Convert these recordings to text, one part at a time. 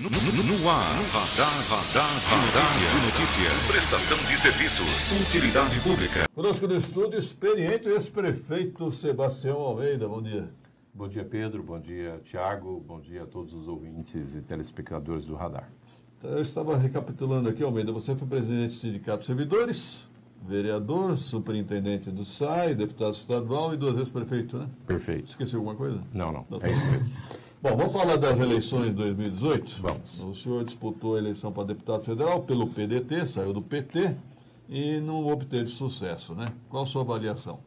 No ar, Radar de Notícias. Prestação de serviços. Utilidade pública. Conosco no estúdio, experiente ex-prefeito Sebastião Almeida. Bom dia. Bom dia, Pedro. Bom dia, Tiago. Bom dia a todos os ouvintes e telespectadores do Radar. Eu estava recapitulando aqui, Almeida. Você foi presidente do Sindicato de Servidores, vereador, superintendente do SAI, deputado estadual e 2 vezes prefeito, né? Perfeito. Esqueci alguma coisa? Não. É isso mesmo. Bom, vamos falar das eleições de 2018? Vamos. O senhor disputou a eleição para deputado federal pelo PDT, saiu do PT e não obteve sucesso, né? Qual a sua avaliação?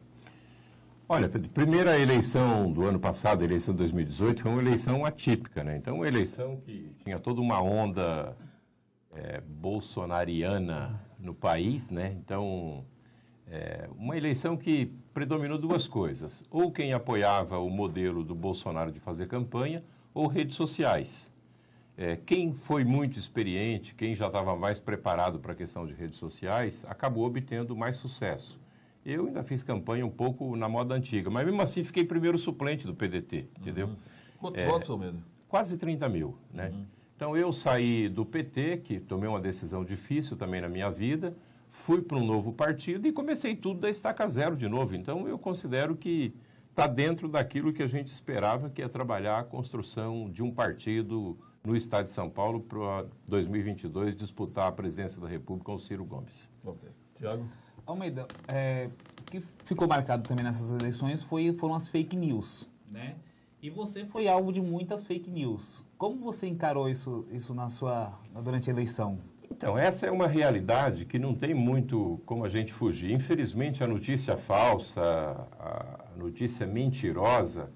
Olha, Pedro, primeira eleição do ano passado, a eleição de 2018, foi uma eleição atípica, né? Então, uma eleição que tinha toda uma onda bolsonariana no país, né? Então, uma eleição que predominou 2 coisas. Ou quem apoiava o modelo do Bolsonaro de fazer campanha, ou redes sociais. Quem foi muito experiente, quem já estava mais preparado para a questão de redes sociais, acabou obtendo mais sucesso. Eu ainda fiz campanha um pouco na moda antiga, mas mesmo assim fiquei primeiro suplente do PDT, entendeu? Quantos votos, Almeida? Quase 30 mil, né? Então eu saí do PT, que tomei uma decisão difícil também na minha vida, fui para um novo partido e comecei tudo da estaca zero de novo. Então eu considero que está dentro daquilo que a gente esperava, que é trabalhar a construção de um partido no estado de São Paulo para 2022 disputar a presidência da República com o Ciro Gomes. Ok. Tiago? Almeida, o que ficou marcado também nessas eleições foram as fake news, né? E você foi alvo de muitas fake news. Como você encarou isso durante a eleição? Então, essa é uma realidade que não tem muito como a gente fugir. Infelizmente, a notícia falsa, a notícia mentirosa,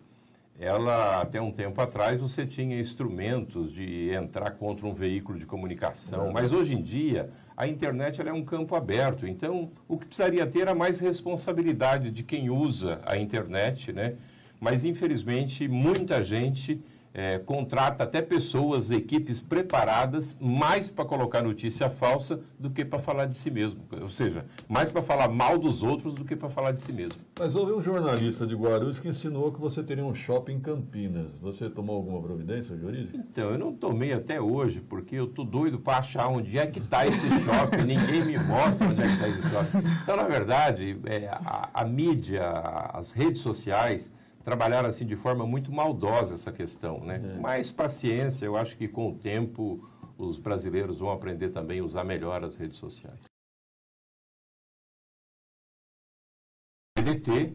ela, até um tempo atrás, você tinha instrumentos de entrar contra um veículo de comunicação, mas hoje em dia a internet ela é um campo aberto, então o que precisaria ter era mais responsabilidade de quem usa a internet, né? Mas infelizmente muita gente contrata até pessoas, equipes preparadas mais para colocar notícia falsa do que para falar de si mesmo, ou seja, mais para falar mal dos outros do que para falar de si mesmo. Mas houve um jornalista de Guarulhos que ensinou que você teria um shopping em Campinas. Você tomou alguma providência jurídica? Então, eu não tomei até hoje, porque eu tô doido para achar onde é que está esse shopping, ninguém me mostra onde é que está esse shopping. Então, na verdade, a mídia, as redes sociais, trabalharam assim de forma muito maldosa essa questão, né? Mas paciência, eu acho que com o tempo os brasileiros vão aprender também a usar melhor as redes sociais. PDT,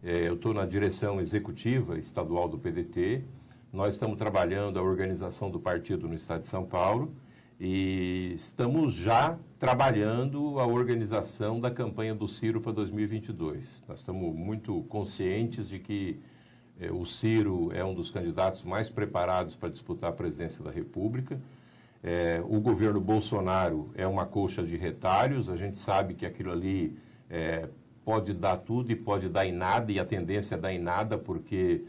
eu estou na direção executiva estadual do PDT, nós estamos trabalhando a organização do partido no estado de São Paulo e estamos já trabalhando a organização da campanha do Ciro para 2022. Nós estamos muito conscientes de que o Ciro é um dos candidatos mais preparados para disputar a presidência da República. O governo Bolsonaro é uma colcha de retalhos, a gente sabe que aquilo ali pode dar tudo e pode dar em nada, e a tendência é dar em nada, porque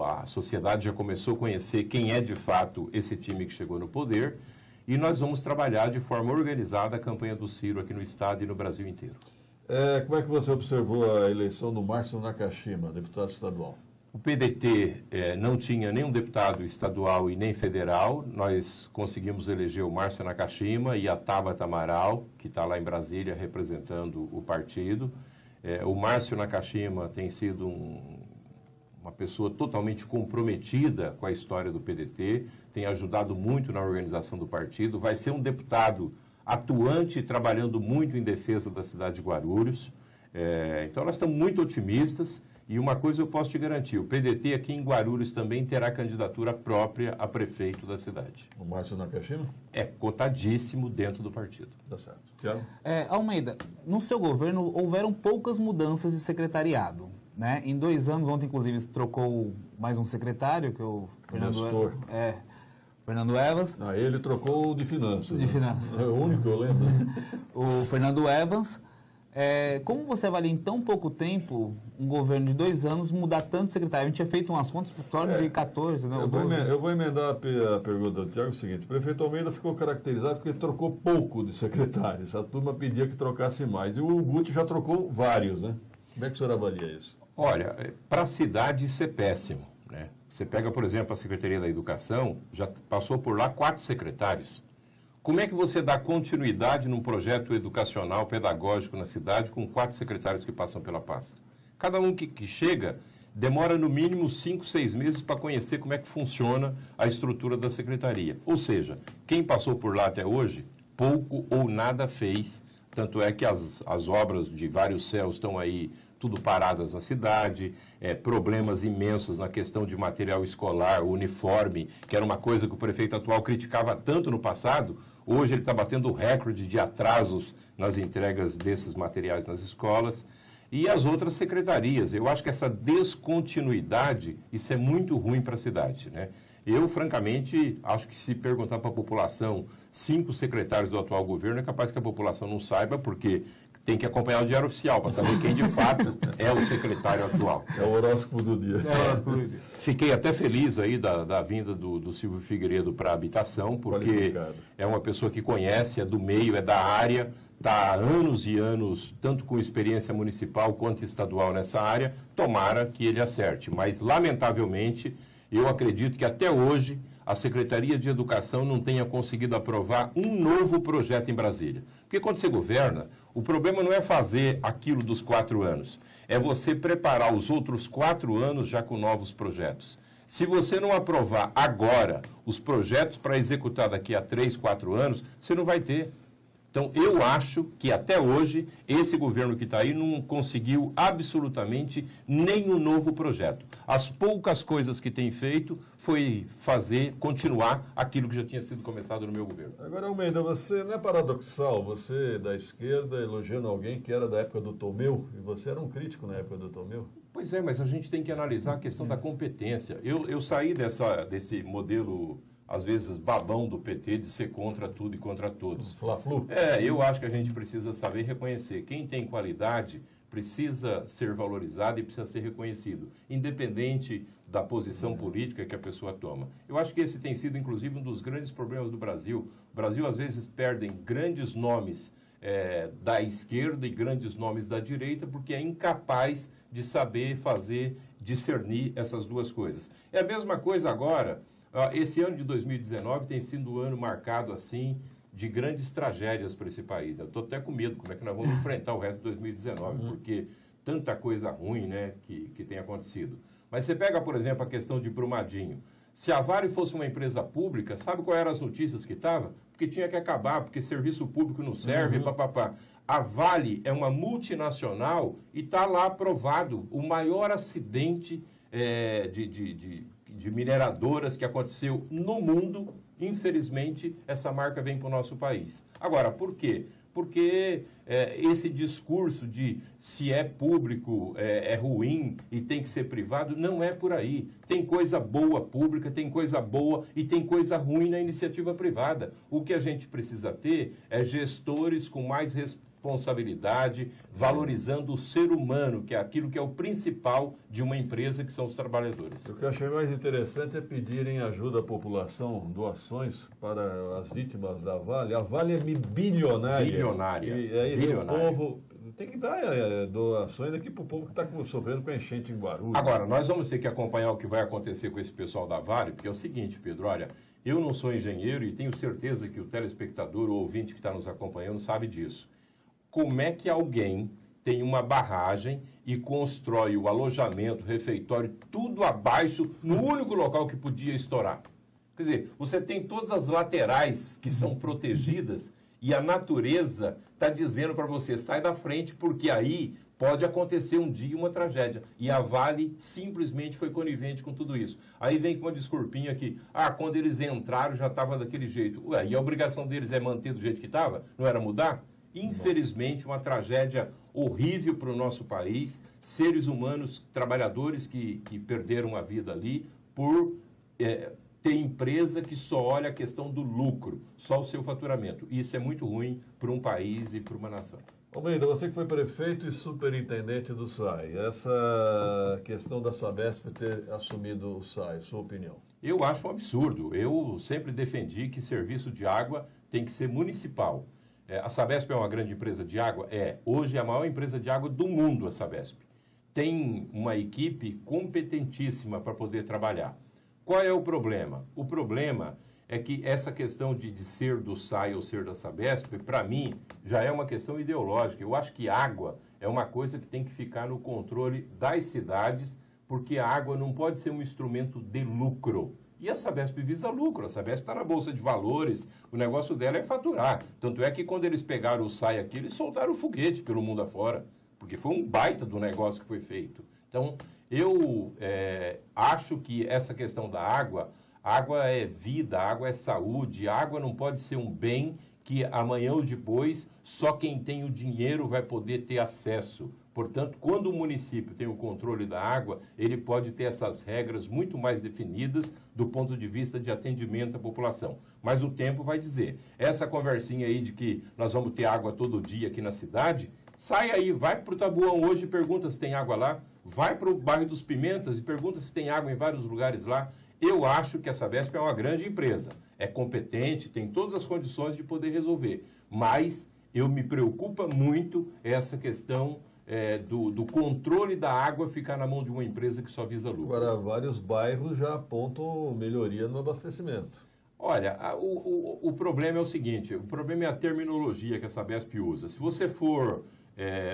a sociedade já começou a conhecer quem é de fato esse time que chegou no poder, e nós vamos trabalhar de forma organizada a campanha do Ciro aqui no estado e no Brasil inteiro. Como é que você observou a eleição do Márcio Nakashima, deputado estadual? O PDT não tinha nenhum deputado estadual e nem federal. Nós conseguimos eleger o Márcio Nakashima e a Tabata Amaral, que está lá em Brasília representando o partido. O Márcio Nakashima tem sido uma pessoa totalmente comprometida com a história do PDT, tem ajudado muito na organização do partido, vai ser um deputado atuante, trabalhando muito em defesa da cidade de Guarulhos. Então, nós estamos muito otimistas e uma coisa eu posso te garantir, o PDT aqui em Guarulhos também terá candidatura própria a prefeito da cidade. O Márcio Nakashima? É cotadíssimo dentro do partido. Tá certo. Tiago? Almeida, no seu governo houveram poucas mudanças de secretariado, né? Em 2 anos, ontem inclusive trocou mais um secretário, que é o Fernando Evans. Ele trocou o de finanças. De finanças. É o único que eu lembro. O Fernando Evans. Como você avalia em tão pouco tempo um governo de 2 anos mudar tanto secretário? A gente tinha feito umas contas por torno de 14, né? Eu vou emendar a pergunta do Tiago, o seguinte: o prefeito Almeida ficou caracterizado porque trocou pouco de secretários. A turma pedia que trocasse mais. E o Guti já trocou vários, né? Como é que o senhor avalia isso? Olha, para a cidade isso é péssimo, né? Você pega, por exemplo, a Secretaria da Educação, já passou por lá 4 secretários. Como é que você dá continuidade num projeto educacional, pedagógico na cidade com 4 secretários que passam pela pasta? Cada um que chega demora no mínimo 5, 6 meses para conhecer como é que funciona a estrutura da secretaria. Ou seja, quem passou por lá até hoje, pouco ou nada fez. Tanto é que as obras de vários céus estão aí tudo paradas na cidade, problemas imensos na questão de material escolar, uniforme, que era uma coisa que o prefeito atual criticava tanto no passado. Hoje ele está batendo o recorde de atrasos nas entregas desses materiais nas escolas. E as outras secretarias. Eu acho que essa descontinuidade, isso é muito ruim para a cidade, né? Eu, francamente, acho que se perguntar para a população 5 secretários do atual governo, é capaz que a população não saiba, porque tem que acompanhar o Diário Oficial para saber quem de fato é o secretário atual. É o horóscopo do dia. Fiquei até feliz aí da vinda do Silvio Figueiredo para a habitação, porque é uma pessoa que conhece, é do meio, é da área, está há anos e anos, tanto com experiência municipal quanto estadual nessa área. Tomara que ele acerte, mas lamentavelmente eu acredito que até hoje a Secretaria de Educação não tenha conseguido aprovar um novo projeto em Brasília. Porque quando você governa, o problema não é fazer aquilo dos 4 anos, é você preparar os outros 4 anos já com novos projetos. Se você não aprovar agora os projetos para executar daqui a 3, 4 anos, você não vai ter. Então, eu acho que até hoje, esse governo que está aí não conseguiu absolutamente nenhum novo projeto. As poucas coisas que tem feito foi continuar aquilo que já tinha sido começado no meu governo. Agora, Almeida, você não é paradoxal, você da esquerda elogiando alguém que era da época do Tomeu, e você era um crítico na época do Tomeu? Pois é, mas a gente tem que analisar a questão da competência. Eu saí desse modelo, às vezes, babão do PT de ser contra tudo e contra todos. Fla-flu? Eu acho que a gente precisa saber reconhecer. Quem tem qualidade precisa ser valorizado e precisa ser reconhecido, independente da posição política que a pessoa toma. Eu acho que esse tem sido, inclusive, um dos grandes problemas do Brasil. O Brasil, às vezes, perde grandes nomes da esquerda e grandes nomes da direita porque é incapaz de saber discernir essas duas coisas. É a mesma coisa agora. Esse ano de 2019 tem sido um ano marcado, assim, de grandes tragédias para esse país. Eu estou até com medo como é que nós vamos enfrentar o resto de 2019, porque tanta coisa ruim, né, que tem acontecido. Mas você pega, por exemplo, a questão de Brumadinho. Se a Vale fosse uma empresa pública, sabe qual eram as notícias que estava? Porque tinha que acabar, porque serviço público não serve, papapá. A Vale é uma multinacional e está lá aprovado o maior acidente de mineradoras que aconteceu no mundo. Infelizmente, essa marca vem para o nosso país. Agora, por quê? Porque esse discurso de se é público é ruim e tem que ser privado, não é por aí. Tem coisa boa pública, tem coisa boa e tem coisa ruim na iniciativa privada. O que a gente precisa ter é gestores com mais responsabilidade, valorizando o ser humano, que é aquilo que é o principal de uma empresa, que são os trabalhadores. O que eu achei mais interessante é pedirem ajuda à população, doações para as vítimas da Vale. A Vale é bilionária. Bilionária. E aí o povo tem que dar doações aqui para o povo que está sofrendo com a enchente em Guarulhos. Agora, nós vamos ter que acompanhar o que vai acontecer com esse pessoal da Vale, porque é o seguinte, Pedro, olha, eu não sou engenheiro e tenho certeza que o telespectador ou ouvinte que está nos acompanhando sabe disso. Como é que alguém tem uma barragem e constrói o alojamento, o refeitório, tudo abaixo, no único local que podia estourar? Quer dizer, você tem todas as laterais que são protegidas e a natureza está dizendo para você, sai da frente, porque aí pode acontecer um dia uma tragédia. E a Vale simplesmente foi conivente com tudo isso. Aí vem com uma desculpinha que, quando eles entraram já estava daquele jeito. Ué, e a obrigação deles é manter do jeito que estava? Não era mudar? Infelizmente, uma tragédia horrível para o nosso país, seres humanos, trabalhadores que perderam a vida ali por ter empresa que só olha a questão do lucro, só o seu faturamento. Isso é muito ruim para um país e para uma nação. Almeida, você que foi prefeito e superintendente do SAI, essa questão da Sabesp ter assumido o SAI, sua opinião? Eu acho um absurdo. Eu sempre defendi que serviço de água tem que ser municipal. A Sabesp é uma grande empresa de água? Hoje é a maior empresa de água do mundo, a Sabesp. tem uma equipe competentíssima para poder trabalhar. Qual é o problema? O problema é que essa questão de ser do SAI ou ser da Sabesp, para mim, já é uma questão ideológica. Eu acho que água é uma coisa que tem que ficar no controle das cidades, porque a água não pode ser um instrumento de lucro. E a Sabesp visa lucro, a Sabesp está na Bolsa de Valores, o negócio dela é faturar. Tanto é que quando eles pegaram o SAI aqui, eles soltaram o foguete pelo mundo afora, porque foi um baita do negócio que foi feito. Então, eu acho que essa questão da água é vida, água é saúde, a água não pode ser um bem que amanhã ou depois só quem tem o dinheiro vai poder ter acesso. Portanto, quando o município tem o controle da água, ele pode ter essas regras muito mais definidas do ponto de vista de atendimento à população. Mas o tempo vai dizer. Essa conversinha aí de que nós vamos ter água todo dia aqui na cidade, sai aí, vai para o Tabuão hoje e pergunta se tem água lá. Vai para o bairro dos Pimentas e pergunta se tem água em vários lugares lá. Eu acho que a Sabesp é uma grande empresa. É competente, tem todas as condições de poder resolver. Mas eu me preocupa muito essa questão do controle da água ficar na mão de uma empresa que só visa lucro. Agora, vários bairros já apontam melhoria no abastecimento. Olha, o problema é o seguinte, o problema é a terminologia que a Sabesp usa. Se você for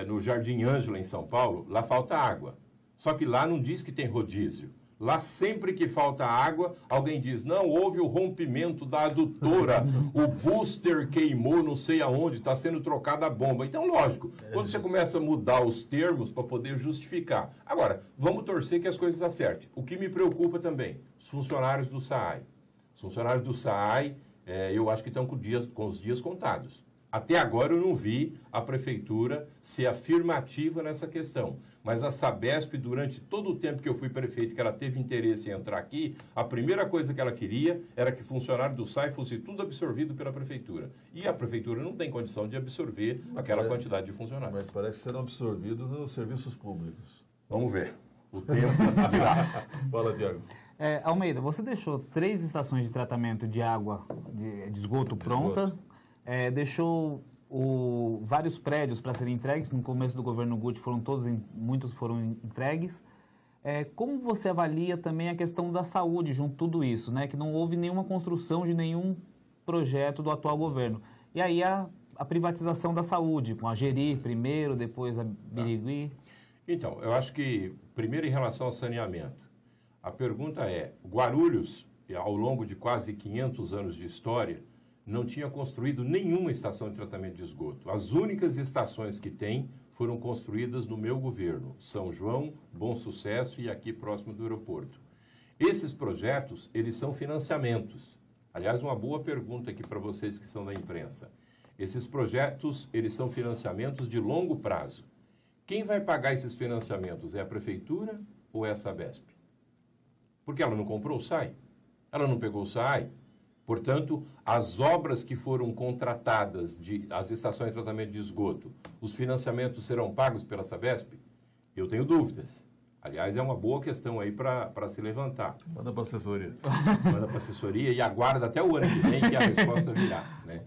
no Jardim Ângela, em São Paulo, lá falta água. Só que lá não diz que tem rodízio. Lá sempre que falta água, alguém diz, não, houve o rompimento da adutora, o booster queimou não sei aonde, está sendo trocada a bomba. Então, lógico, quando você começa a mudar os termos para poder justificar. Agora, vamos torcer que as coisas acertem. O que me preocupa também, os funcionários do SAAI. Os funcionários do SAAI, eu acho que estão com os dias contados. Até agora eu não vi a prefeitura ser afirmativa nessa questão. Mas a Sabesp, durante todo o tempo que eu fui prefeito, que ela teve interesse em entrar aqui, a primeira coisa que ela queria era que funcionário do SAI fosse tudo absorvido pela prefeitura. E a prefeitura não tem condição de absorver aquela quantidade de funcionários. Mas parece que serão absorvidos nos serviços públicos. Vamos ver. O tempo dirá. Fala, Tiago. Almeida, você deixou 3 estações de tratamento de água, de esgoto pronta, deixou vários prédios para serem entregues. No começo do governo Guti muitos foram entregues. Como você avalia também a questão da saúde junto a tudo isso, né? Que não houve nenhuma construção de nenhum projeto do atual governo. E aí a privatização da saúde, com a Geri primeiro, depois a Birigui. Então, eu acho que, primeiro em relação ao saneamento, a pergunta é, Guarulhos, ao longo de quase 500 anos de história, não tinha construído nenhuma estação de tratamento de esgoto. As únicas estações que tem foram construídas no meu governo, São João, Bom Sucesso e aqui próximo do aeroporto. Esses projetos, eles são financiamentos. Aliás, uma boa pergunta aqui para vocês que são da imprensa. Esses projetos, eles são financiamentos de longo prazo. Quem vai pagar esses financiamentos? É a prefeitura ou é a Sabesp? Porque ela não comprou o SAI, ela não pegou o SAI. Portanto, as obras que foram contratadas, as estações de tratamento de esgoto, os financiamentos serão pagos pela Sabesp? Eu tenho dúvidas. Aliás, é uma boa questão aí para se levantar. Manda para a assessoria. Manda para a assessoria e aguarda até o ano que vem que a resposta virá, né?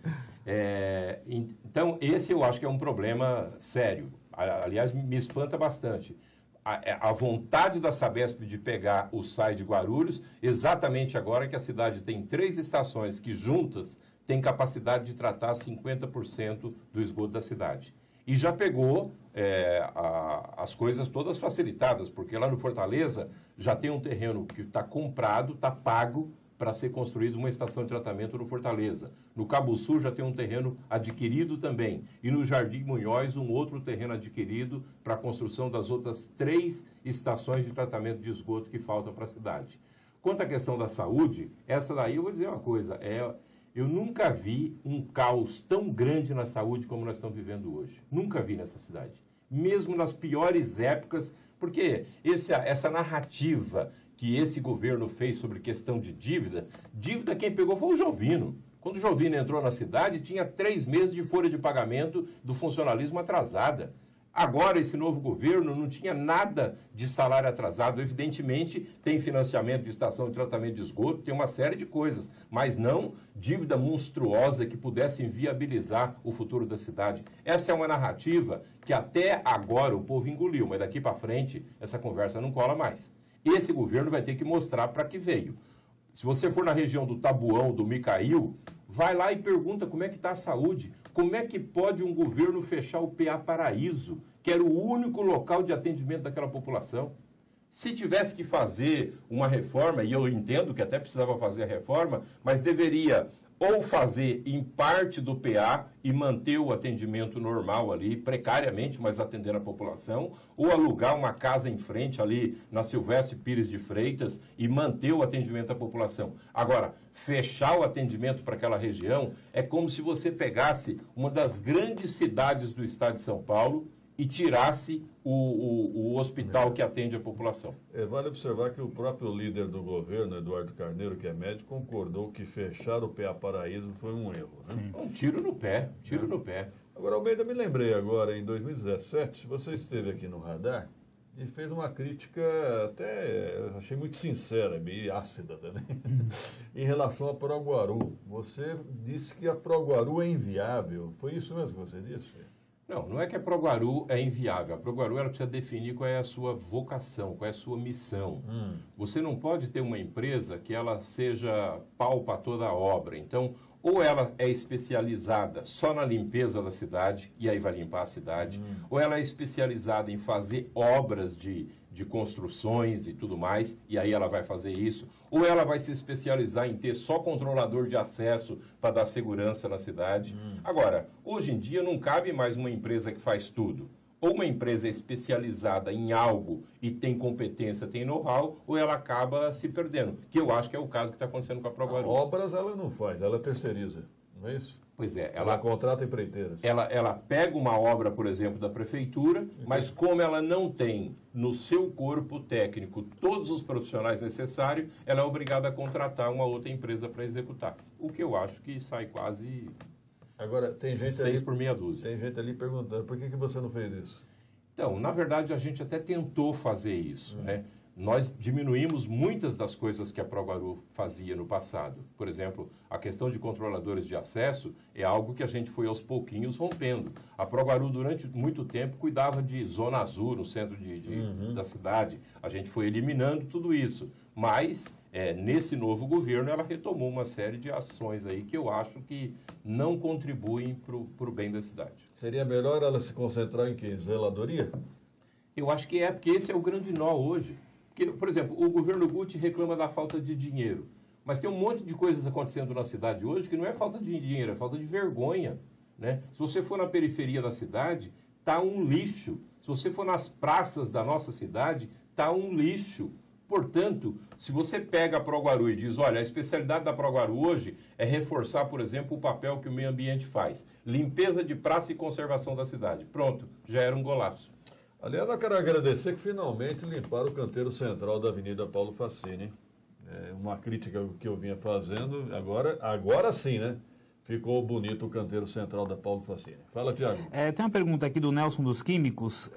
Então, esse eu acho que é um problema sério. Aliás, me espanta bastante. A vontade da Sabesp de pegar o SAI de Guarulhos, exatamente agora que a cidade tem 3 estações que juntas têm capacidade de tratar 50% do esgoto da cidade. E já pegou as coisas todas facilitadas, porque lá no Fortaleza já tem um terreno que está comprado, está pago para ser construída uma estação de tratamento no Fortaleza. No Cabo Sul já tem um terreno adquirido também. E no Jardim Munhoz, um outro terreno adquirido para a construção das outras 3 estações de tratamento de esgoto que faltam para a cidade. Quanto à questão da saúde, essa daí eu vou dizer uma coisa, eu nunca vi um caos tão grande na saúde como nós estamos vivendo hoje. Nunca vi nessa cidade. Mesmo nas piores épocas, porque essa narrativa que esse governo fez sobre questão de dívida quem pegou foi o Jovino. Quando o Jovino entrou na cidade, tinha 3 meses de folha de pagamento do funcionalismo atrasada. Agora, esse novo governo não tinha nada de salário atrasado. Evidentemente, tem financiamento de estação de tratamento de esgoto, tem uma série de coisas, mas não dívida monstruosa que pudesse inviabilizar o futuro da cidade. Essa é uma narrativa que até agora o povo engoliu, mas daqui para frente essa conversa não cola mais. Esse governo vai ter que mostrar para que veio. Se você for na região do Tabuão, do Micail, vai lá e pergunta como é que está a saúde. Como é que pode um governo fechar o PA Paraíso, que era o único local de atendimento daquela população? Se tivesse que fazer uma reforma, e eu entendo que até precisava fazer a reforma, mas deveria ou fazer em parte do PA e manter o atendimento normal ali, precariamente, mas atendendo a população, ou alugar uma casa em frente ali na Silvestre Pires de Freitas e manter o atendimento à população. Agora, fechar o atendimento para aquela região é como se você pegasse uma das grandes cidades do estado de São Paulo e tirasse o hospital que atende a população. Vale observar que o próprio líder do governo, Eduardo Carneiro, que é médico, concordou que fechar o PA Paraíso foi um erro. Né? Um tiro no pé, no pé. Agora, Almeida, me lembrei agora, em 2017, você esteve aqui no Radar e fez uma crítica até, eu achei muito sincera, meio ácida também, em relação a Proguaru. Você disse que a Proguaru é inviável. Foi isso mesmo que você disse? Não, não é que a Proguaru é inviável. A Proguaru ela precisa definir qual é a sua vocação, qual é a sua missão. Você não pode ter uma empresa que ela seja pau para toda a obra. Então, ou ela é especializada só na limpeza da cidade, e aí vai limpar a cidade, ou ela é especializada em fazer obras de construções e tudo mais, e aí ela vai fazer isso, ou ela vai se especializar em ter só controlador de acesso para dar segurança na cidade. Agora, hoje em dia não cabe mais uma empresa que faz tudo. Ou uma empresa é especializada em algo e tem competência, tem know-how, ou ela acaba se perdendo, que eu acho que é o caso que está acontecendo com a Proguaru. Obras ela não faz, ela terceiriza, não é isso? Pois é. Ela contrata empreiteiras. Ela pega uma obra, por exemplo, da prefeitura, mas como ela não tem no seu corpo técnico todos os profissionais necessários, ela é obrigada a contratar uma outra empresa para executar. O que eu acho que sai quase... Agora, tem gente 6 por meia dúzia. Tem gente ali perguntando, por que você não fez isso? Então, na verdade, a gente até tentou fazer isso, né? Nós diminuímos muitas das coisas que a Proguaru fazia no passado. Por exemplo, a questão de controladores de acesso é algo que a gente foi aos pouquinhos rompendo. A Proguaru, durante muito tempo, cuidava de zona azul no centro da cidade. A gente foi eliminando tudo isso. Mas, nesse novo governo, ela retomou uma série de ações aí que eu acho que não contribuem para o bem da cidade. Seria melhor ela se concentrar em quê? Zeladoria? Eu acho que porque esse é o grande nó hoje. Porque, por exemplo, o governo Guti reclama da falta de dinheiro. Mas tem um monte de coisas acontecendo na cidade hoje que não é falta de dinheiro, é falta de vergonha. Né? Se você for na periferia da cidade, está um lixo. Se você for nas praças da nossa cidade, está um lixo. Portanto, se você pega a Proguaru e diz, olha, a especialidade da Proguaru hoje é reforçar, por exemplo, o papel que o meio ambiente faz. Limpeza de praça e conservação da cidade. Pronto, já era um golaço. Aliás, eu quero agradecer que finalmente limparam o canteiro central da Avenida Paulo Facini. É uma crítica que eu vinha fazendo, agora sim, né? Ficou bonito o canteiro central da Paulo Facini. Fala, Tiago. Tem uma pergunta aqui do Nelson dos Químicos.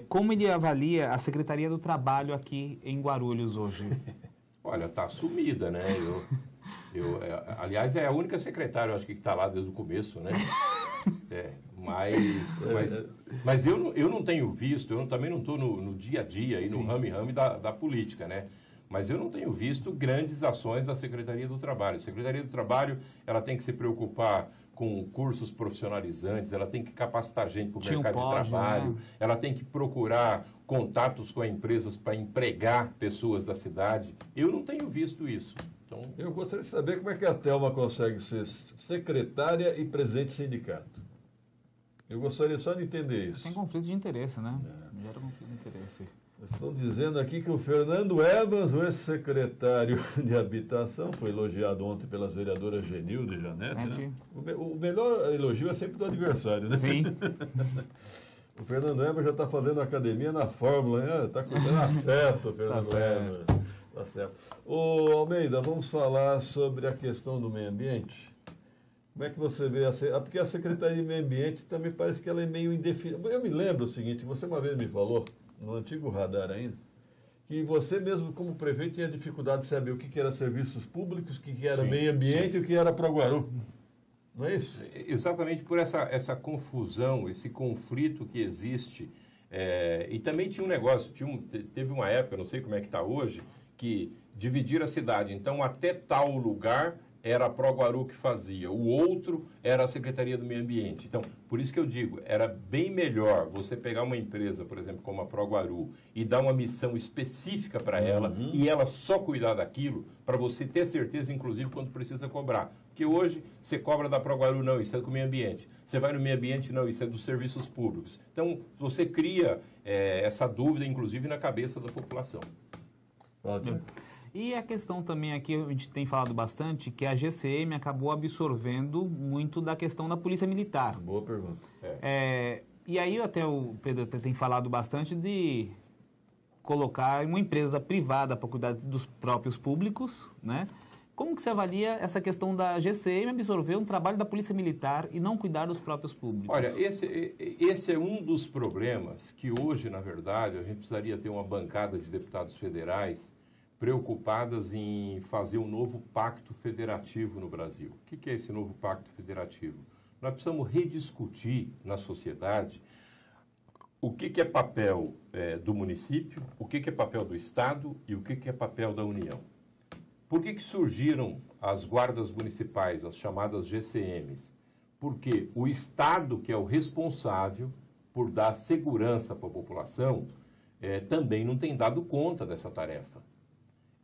Como ele avalia a Secretaria do Trabalho aqui em Guarulhos hoje? Olha, está sumida, né? Aliás, é a única secretária, eu acho que está lá desde o começo, né? Mas eu não tenho visto, eu também não estou no dia a dia, aí no rame-rame da política, né? Mas eu não tenho visto grandes ações da Secretaria do Trabalho. A Secretaria do Trabalho, ela tem que se preocupar com cursos profissionalizantes, ela tem que capacitar gente para o mercado de trabalho, né? Ela tem que procurar contatos com as empresas para empregar pessoas da cidade. Eu não tenho visto isso. Então... Eu gostaria de saber como é que a Thelma consegue ser secretária e presidente de sindicato. Eu gostaria só de entender isso. Tem conflito de interesse, né? Gera conflito de interesse. Estão dizendo aqui que o Fernando Evans, o ex-secretário de Habitação, foi elogiado ontem pelas vereadoras Genilda e Janete. Né? O melhor elogio é sempre do adversário, né? Sim. O Fernando Evans já está fazendo academia na Fórmula, né? Está cuidando certo, Fernando Evans. Tá certo. Ô, Almeida, vamos falar sobre a questão do meio ambiente. Como é que você vê porque a Secretaria de Meio Ambiente também parece que ela é meio indefinida. Eu me lembro o seguinte, você uma vez me falou, no antigo radar ainda, que você mesmo como prefeito tinha dificuldade de saber o que era serviços públicos, o que era meio ambiente e o que era Proguaru. Não é isso? Exatamente por essa confusão, esse conflito que existe. E também tinha um negócio, teve uma época, não sei como é que está hoje, que dividir a cidade. Então, até tal lugar era a Proguaru que fazia, o outro era a Secretaria do Meio Ambiente. Então, por isso que eu digo, era bem melhor você pegar uma empresa, por exemplo, como a Proguaru, e dar uma missão específica para ela, e ela só cuidar daquilo, para você ter certeza, inclusive, quando precisa cobrar. Porque hoje, você cobra da Proguaru, não, isso é do meio ambiente. Você vai no meio ambiente, não, isso é dos serviços públicos. Então, você cria essa dúvida, inclusive, na cabeça da população. Ótimo. E a questão também aqui, a gente tem falado bastante, que a GCM acabou absorvendo muito da questão da Polícia Militar. Boa pergunta. E aí até o Pedro tem falado bastante de colocar uma empresa privada para cuidar dos próprios públicos, né? Como que você avalia essa questão da GCM absorver um trabalho da Polícia Militar e não cuidar dos próprios públicos? Olha, esse é um dos problemas que hoje, na verdade, a gente precisaria ter uma bancada de deputados federais preocupadas em fazer um novo pacto federativo no Brasil. O que é esse novo pacto federativo? Nós precisamos rediscutir na sociedade o que é papel do município, o que é papel do Estado e o que é papel da União. Por que surgiram as guardas municipais, as chamadas GCMs? Porque o Estado, que é o responsável por dar segurança para a população, também não tem dado conta dessa tarefa.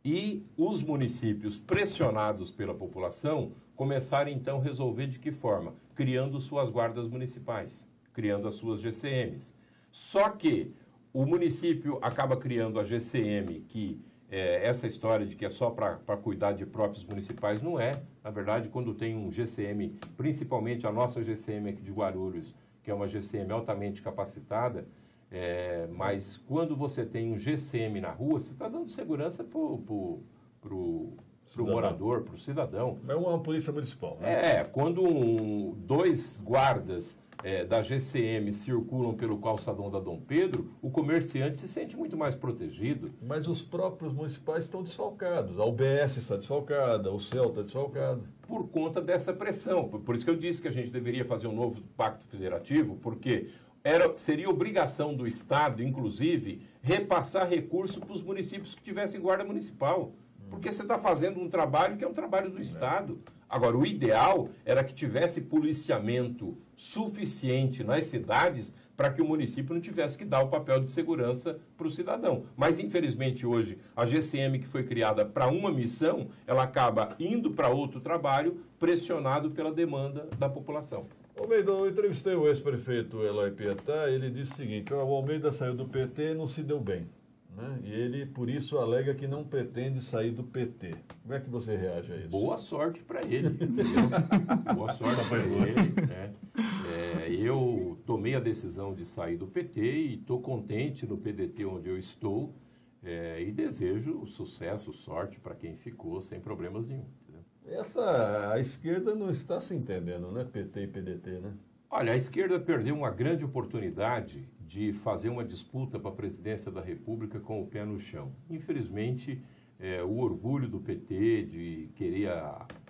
E os municípios, pressionados pela população, começaram então a resolver de que forma? Criando suas guardas municipais, criando as suas GCMs. Só que o município acaba criando a GCM, que essa história de que é só para cuidar de próprios municipais, não é. Na verdade, quando tem um GCM, principalmente a nossa GCM aqui de Guarulhos, que é uma GCM altamente capacitada, mas quando você tem um GCM na rua, você está dando segurança para o morador, para o cidadão. É uma polícia municipal, né? Quando dois guardas da GCM circulam pelo calçadão da Dom Pedro, o comerciante se sente muito mais protegido. Mas os próprios municipais estão desfalcados. A UBS está desfalcada, o CEL está desfalcado. Por conta dessa pressão. Por isso que eu disse que a gente deveria fazer um novo pacto federativo, porque seria obrigação do Estado, inclusive, repassar recursos para os municípios que tivessem guarda municipal. Porque você está fazendo um trabalho que é um trabalho do Estado. Agora, o ideal era que tivesse policiamento suficiente nas cidades para que o município não tivesse que dar o papel de segurança para o cidadão. Mas, infelizmente, hoje, a GCM que foi criada para uma missão, ela acaba indo para outro trabalho, pressionado pela demanda da população. Almeida, eu entrevistei o ex-prefeito Eloy Pietá, ele disse o seguinte, o Almeida saiu do PT e não se deu bem, né? E ele, por isso, alega que não pretende sair do PT. Como é que você reage a isso? Boa sorte para ele. Boa sorte para ele. Né? Eu tomei a decisão de sair do PT e estou contente no PDT onde eu estou e desejo sucesso, sorte para quem ficou, sem problemas nenhum. A esquerda não está se entendendo, né? PT e PDT, né? Olha, a esquerda perdeu uma grande oportunidade de fazer uma disputa para a presidência da República com o pé no chão. Infelizmente, o orgulho do PT de querer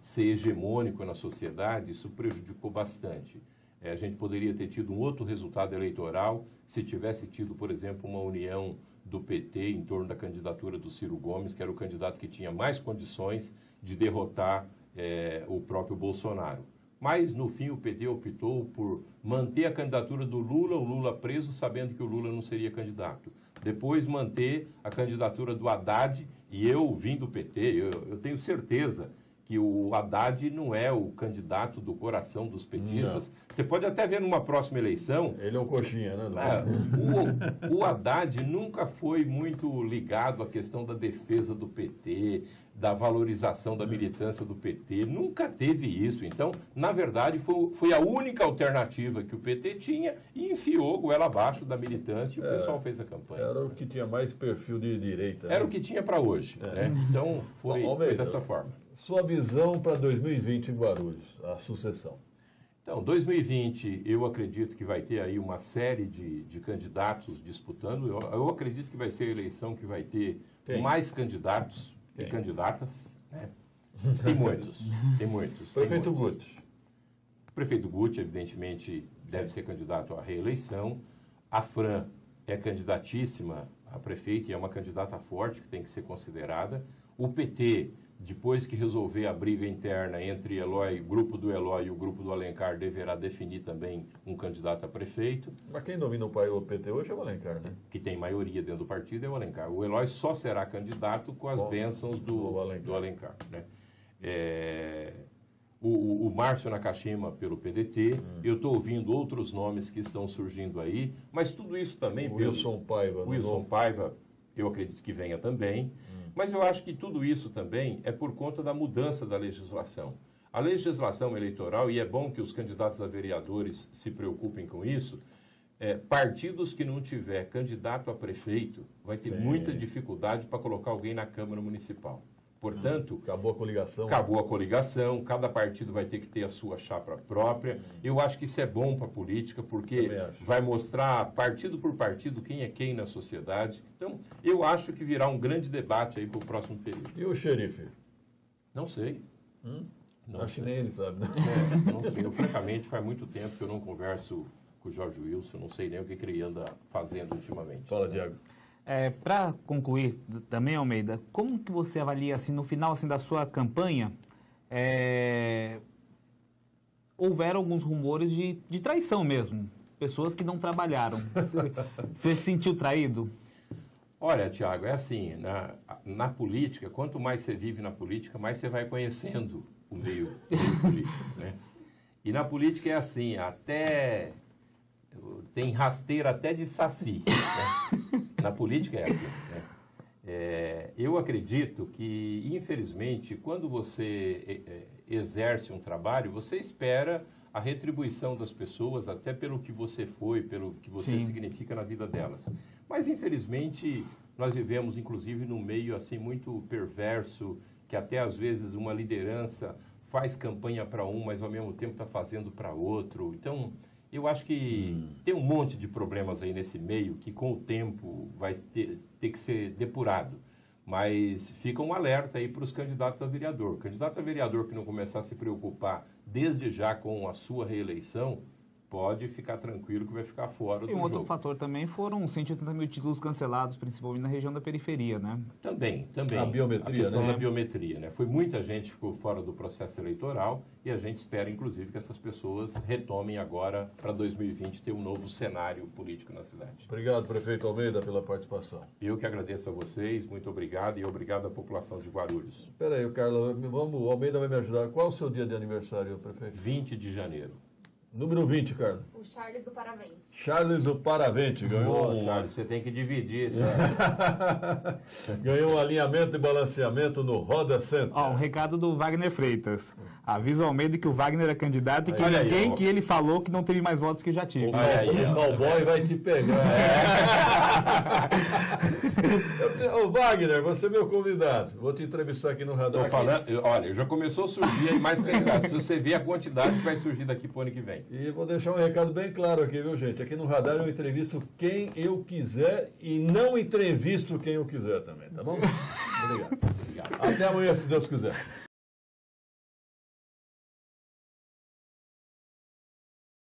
ser hegemônico na sociedade, isso prejudicou bastante. A gente poderia ter tido um outro resultado eleitoral se tivesse tido, por exemplo, uma união do PT em torno da candidatura do Ciro Gomes, que era o candidato que tinha mais condições de derrotar o próprio Bolsonaro. Mas, no fim, o PT optou por manter a candidatura do Lula, o Lula preso, sabendo que o Lula não seria candidato. Depois, manter a candidatura do Haddad, e eu vim do PT, eu tenho certeza que o Haddad não é o candidato do coração dos petistas. Não. Você pode até ver numa próxima eleição... Ele é um coxinha, né? O Haddad nunca foi muito ligado à questão da defesa do PT, da valorização da militância do PT. Nunca teve isso. Então, na verdade, foi a única alternativa que o PT tinha e enfiou goela abaixo da militância e o pessoal fez a campanha. Era o que tinha mais perfil de direita. Era o que tinha para hoje. Né? Então, foi dessa forma. Sua visão para 2020 em Guarulhos, a sucessão. Então, 2020, eu acredito que vai ter aí uma série de candidatos disputando. Eu acredito que vai ser a eleição que vai ter mais candidatos e candidatas. Né? Tem muitos, tem muitos. Prefeito Guti. O prefeito Guti, evidentemente, deve ser candidato à reeleição. A Fran é candidatíssima a prefeita e é uma candidata forte que tem que ser considerada. O PT, depois que resolver a briga interna entre Eloy, o grupo do Eloy e o grupo do Alencar, deverá definir também um candidato a prefeito. Mas quem domina o PT hoje é o Alencar, né? Que tem maioria dentro do partido é o Alencar. O Eloy só será candidato com as bênçãos do Alencar. Né? O Márcio Nakashima pelo PDT, eu estou ouvindo outros nomes que estão surgindo aí, mas tudo isso também... O Wilson Paiva. Wilson Paiva, eu acredito que venha também. Mas eu acho que tudo isso também é por conta da mudança da legislação. A legislação eleitoral, e é bom que os candidatos a vereadores se preocupem com isso, partidos que não tiver candidato a prefeito vai ter muita dificuldade para colocar alguém na Câmara Municipal. Portanto, acabou a coligação. Acabou a coligação, cada partido vai ter que ter a sua chapa própria. Eu acho que isso é bom para a política, porque vai mostrar partido por partido quem é quem na sociedade. Então, eu acho que virá um grande debate aí para o próximo período. E o xerife? Não sei. Não acho sei. que nem ele sabe, né? Não sei. Eu, francamente, faz muito tempo que eu não converso com o Jorge Wilson, não sei nem o que ele anda fazendo ultimamente. Fala, Diego. Para concluir também, Almeida, como que você avalia, assim, no final assim, da sua campanha, houveram alguns rumores de traição mesmo, pessoas que não trabalharam. Você se sentiu traído? Olha, Tiago, é assim, na política, quanto mais você vive na política, mais você vai conhecendo o meio político, né? E na política é assim, tem rasteira até de saci, né? Na política é assim, né? Eu acredito que, infelizmente, quando você exerce um trabalho, você espera a retribuição das pessoas, até pelo que você foi, pelo que você significa na vida delas. Mas, infelizmente, nós vivemos, inclusive, num meio assim muito perverso, que até às vezes uma liderança faz campanha para um, mas ao mesmo tempo está fazendo para outro. Então, eu acho que tem um monte de problemas aí nesse meio que com o tempo vai ter que ser depurado. Mas fica um alerta aí para os candidatos a vereador. O candidato a vereador que não começar a se preocupar desde já com a sua reeleição, pode ficar tranquilo que vai ficar fora do jogo. E um outro fator também foram 180 mil títulos cancelados, principalmente na região da periferia, né? Também. A biometria, a questão né? da biometria, né? Foi muita gente que ficou fora do processo eleitoral e a gente espera, inclusive, que essas pessoas retomem agora para 2020 ter um novo cenário político na cidade. Obrigado, prefeito Almeida, pela participação. Eu que agradeço a vocês, muito obrigado e obrigado à população de Guarulhos. Espera aí, Carlos, o Almeida vai me ajudar. Qual é o seu dia de aniversário, prefeito? 20 de janeiro. Número 20, Carlos. O Charles do Paravente. Charles do Paravente ganhou Charles, você tem que dividir isso. Ganhou um alinhamento e balanceamento no Roda Center. Um recado do Wagner Freitas. Avisa o Almeida que o Wagner é candidato e que Olha ninguém aí, que ele falou que não teve mais votos que já tive. O cowboy vai te pegar. Ô, Wagner, você é meu convidado. Vou te entrevistar aqui no Radar. Estou falando, olha, já começou a surgir aí mais candidatos. Se você ver a quantidade que vai surgir daqui para o ano que vem. E vou deixar um recado bem claro aqui, viu, gente? Aqui no Radar eu entrevisto quem eu quiser e não entrevisto quem eu quiser também, tá bom? Obrigado. Até amanhã, se Deus quiser.